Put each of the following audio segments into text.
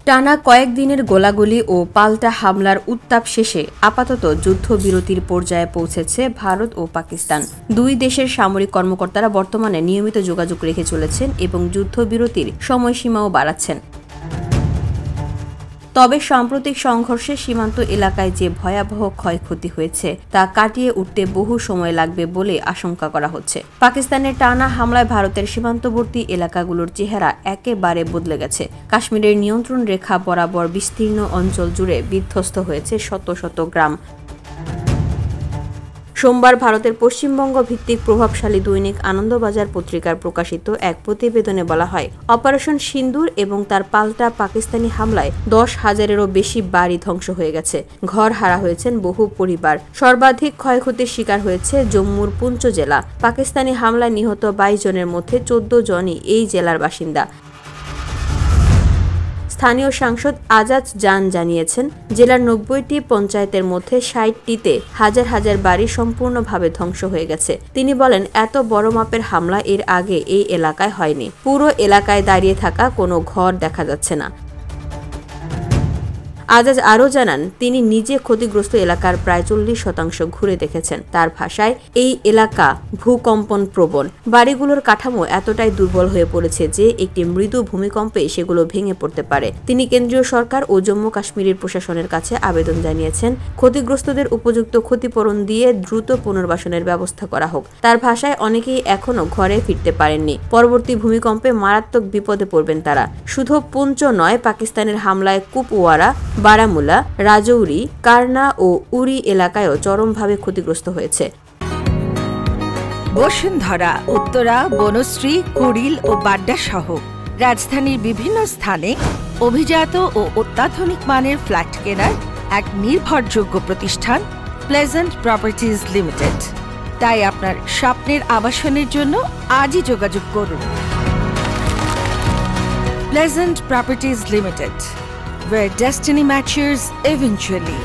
টানা কয়েকদিনের গোলাগুলি ও পাল্টা হামলার উত্তাপ শেষে আপাতত যুদ্ধবিরতির পর্যায়ে পৌঁছেছে ভারত ও পাকিস্তান। দুই দেশের সামরিক কর্মকর্তারা বর্তমানে নিয়মিত যোগাযোগ রেখে চলেছেন এবং যুদ্ধবিরতির সময়সীমাও বাড়াচ্ছেন। তবে সাম্প্রতিক সংঘর্ষে সীমান্ত এলাকায় যে ভয়াবহ ক্ষয়ক্ষতি হয়েছে তা কাটিয়ে উঠতে বহু সময় লাগবে বলে আশঙ্কা করা হচ্ছে। পাকিস্তানের টানা হামলায় ভারতের সীমান্তবর্তী এলাকাগুলোর চেহারা একেবারে বদলে গেছে। কাশ্মীরের নিয়ন্ত্রণ রেখা বরাবর বিস্তীর্ণ অঞ্চল জুড়ে বিধ্বস্ত হয়েছে শত শত গ্রাম। সোমবার ভারতের পশ্চিমবঙ্গ ভিত্তিক প্রভাবশালী দৈনিক আনন্দবাজার পত্রিকার প্রকাশিত এক প্রতিবেদনে বলা হয়, অপারেশন সিন্দুর এবং তার পাল্টা পাকিস্তানি হামলায় 10,000-এরও বেশি বাড়ি ধ্বংস হয়ে গেছে। ঘর হারা হয়েছেন বহু পরিবার। সর্বাধিক ক্ষয়ক্ষতির শিকার হয়েছে জম্মুর পুঞ্চ জেলা। পাকিস্তানি হামলায় নিহত 22 জনের মধ্যে 14 জনই এই জেলার বাসিন্দা। স্থানীয় সাংসদ আজাদ জান জানিয়েছেন, জেলার 90টি পঞ্চায়েতের মধ্যে 60টিতে হাজার হাজার বাড়ি সম্পূর্ণভাবে ধ্বংস হয়ে গেছে। তিনি বলেন, এত বড় মাপের হামলা এর আগে এই এলাকায় হয়নি। পুরো এলাকায় দাঁড়িয়ে থাকা কোনো ঘর দেখা যাচ্ছে না। আজাদ আরও জানান, তিনি নিজে ক্ষতিগ্রস্ত এলাকার প্রায় 40% ঘুরে দেখেছেন। তার ভাষায়, এই এলাকা ভূকম্পন প্রবণ। বাড়িগুলোর কাঠামো এতটাই দুর্বল হয়ে পড়েছে যে একটি মৃদু ভূমিকম্পে সেগুলো ভেঙে পড়তে পারে। তিনি কেন্দ্রীয় সরকার ও জম্মু কাশ্মীরের প্রশাসনের কাছে আবেদন জানিয়েছেন, ক্ষতিগ্রস্তদের উপযুক্ত ক্ষতিপূরণ দিয়ে দ্রুত পুনর্বাসনের ব্যবস্থা করা হোক। তার ভাষায়, অনেকেই এখনো ঘরে ফিরতে পারেননি। পরবর্তী ভূমিকম্পে মারাত্মক বিপদে পড়বেন তারা। শুধু পুঞ্চ নয়, পাকিস্তানের হামলায় কুপওয়ারা, বারামুলা, রাজৌরি, কারনা ও উরি এলাকায়ও চরমভাবে ক্ষতিগ্রস্ত হয়েছে। বসুন্ধরা, উত্তরা, বনশ্রী, কুড়িল ও বাড্ডা সহ রাজধানীর বিভিন্ন স্থানে অভিজাত ও অত্যাধুনিক মানের ফ্ল্যাট কেনার এক নির্ভরযোগ্য প্রতিষ্ঠান প্লেজেন্ট প্রপার্টিজ লিমিটেড। তাই আপনার স্বপ্নের আবাসনের জন্য আজই যোগাযোগ করুন। Pleasant properties limited, where destiny matures eventually.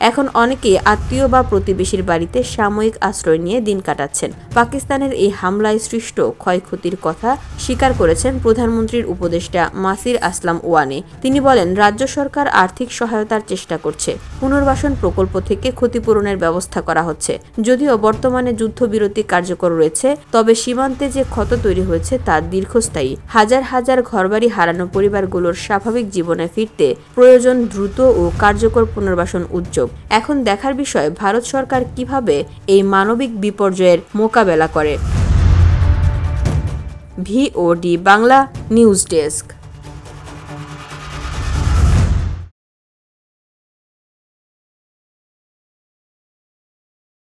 এখন অনেকেই আত্মীয় বা প্রতিবেশীর বাড়িতে সাময়িক আশ্রয় নিয়ে দিন কাটাচ্ছেন। পাকিস্তানের এই হামলায় সৃষ্ট ক্ষয়ক্ষতির কথা স্বীকার করেছেন প্রধানমন্ত্রীর উপদেষ্টা মাসির আসলাম ওয়ানি। তিনি বলেন, রাজ্য সরকার আর্থিক সহায়তার চেষ্টা করছে। পুনর্বাসন প্রকল্প থেকে ক্ষতিপূরণের ব্যবস্থা করা হচ্ছে। যদিও বর্তমানে যুদ্ধবিরতি কার্যকর রয়েছে, তবে সীমান্তে যে ক্ষত তৈরি হয়েছে তা দীর্ঘস্থায়ী। হাজার হাজার ঘরবাড়ি হারানো পরিবারগুলোর স্বাভাবিক জীবনে ফিরতে প্রয়োজন দ্রুত ও কার্যকর পুনর্বাসন উদ্যোগ। এখন দেখার বিষয়, ভারত সরকার কিভাবে এই মানবিক বিপর্যয়ের মোকাবেলা করে। VOD Bangla news desk.